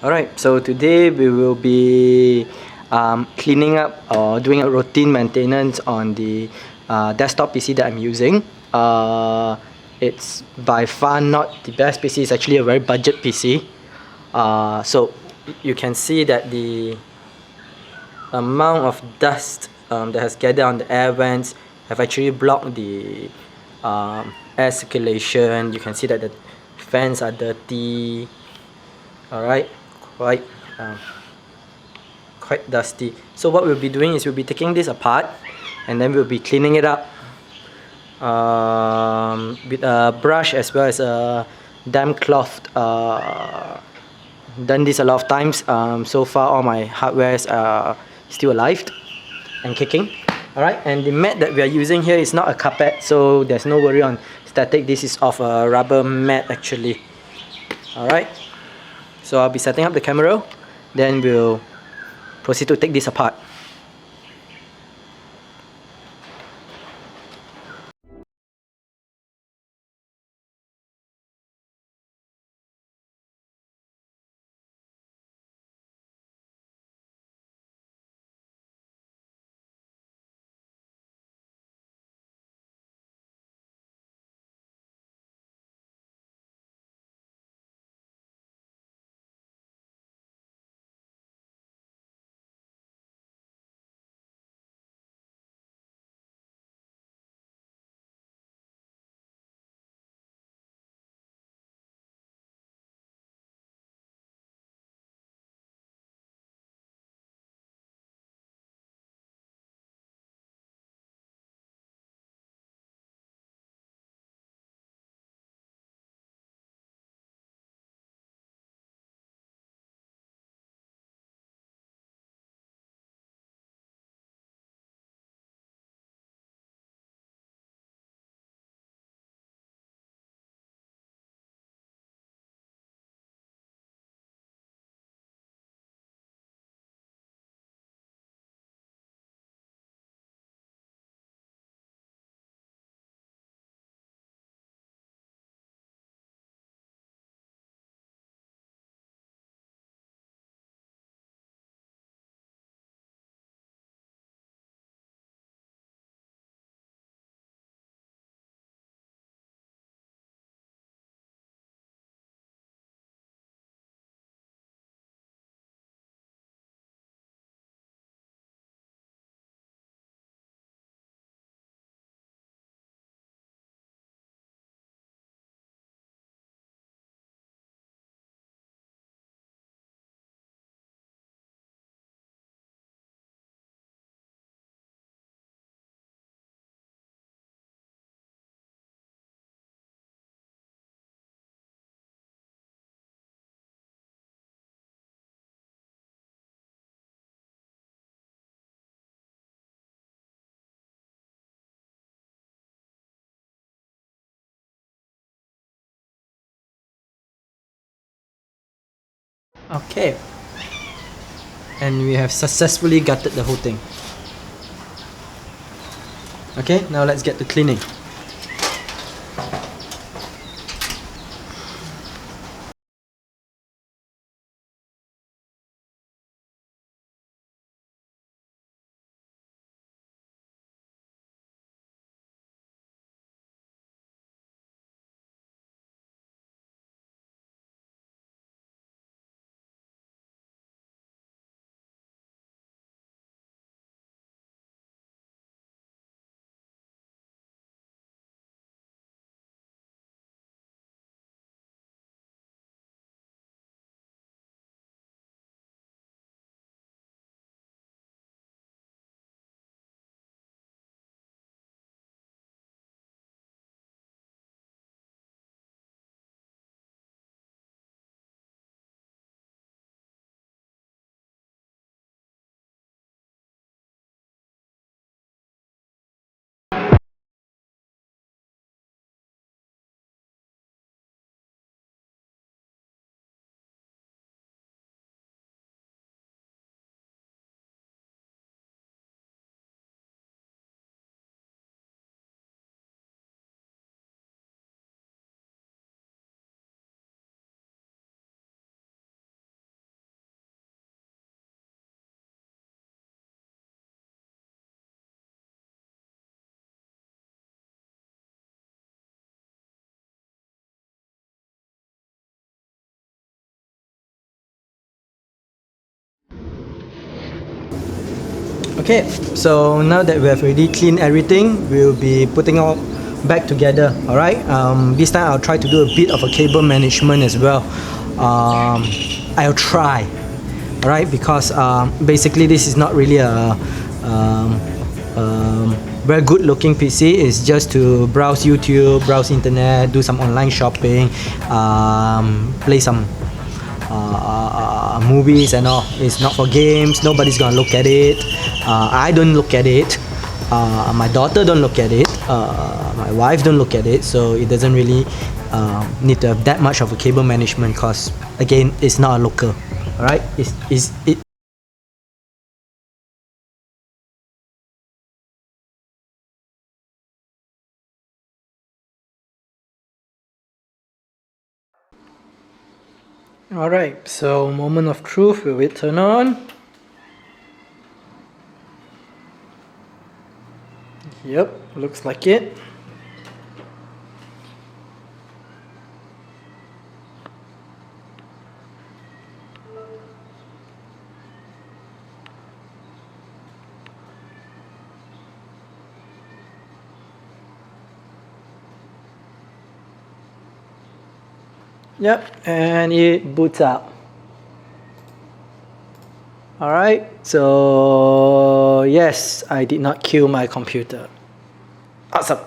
Alright, so today we will be cleaning up or doing a routine maintenance on the desktop PC that I'm using. It's by far not the best PC, it's actually a very budget PC. So you can see that the amount of dust that has gathered on the air vents have actually blocked the air circulation. You can see that the fans are dirty. Alright, quite quite dusty. So what we'll be doing is we'll be taking this apart and then we'll be cleaning it up with a brush as well as a damp cloth. Done this a lot of times. So far all my hardwares are still alive and kicking. Alright, and the mat that we are using here is not a carpet, so there's no worry on static. This is of a rubber mat actually. Alright, so I'll be setting up the camera, then we'll proceed to take this apart. Okay, and we have successfully gutted the whole thing. Okay, now let's get to cleaning. Okay, so now that we have already cleaned everything, we'll be putting all back together. All right. This time I'll try to do a bit of a cable management as well. I'll try. All right, because basically this is not really a very good looking PC. It's just to browse YouTube, browse internet, do some online shopping, play some movies and all. It's not for games. Nobody's gonna look at it. I don't look at it. My daughter don't look at it. My wife don't look at it. So it doesn't really need to have that much of a cable management, cause again, it's not a local. All right. It. All right. So moment of truth. Will it turn on? Yep. Looks like it. Yep, and it boots up. Alright, so yes, I did not kill my computer. Awesome.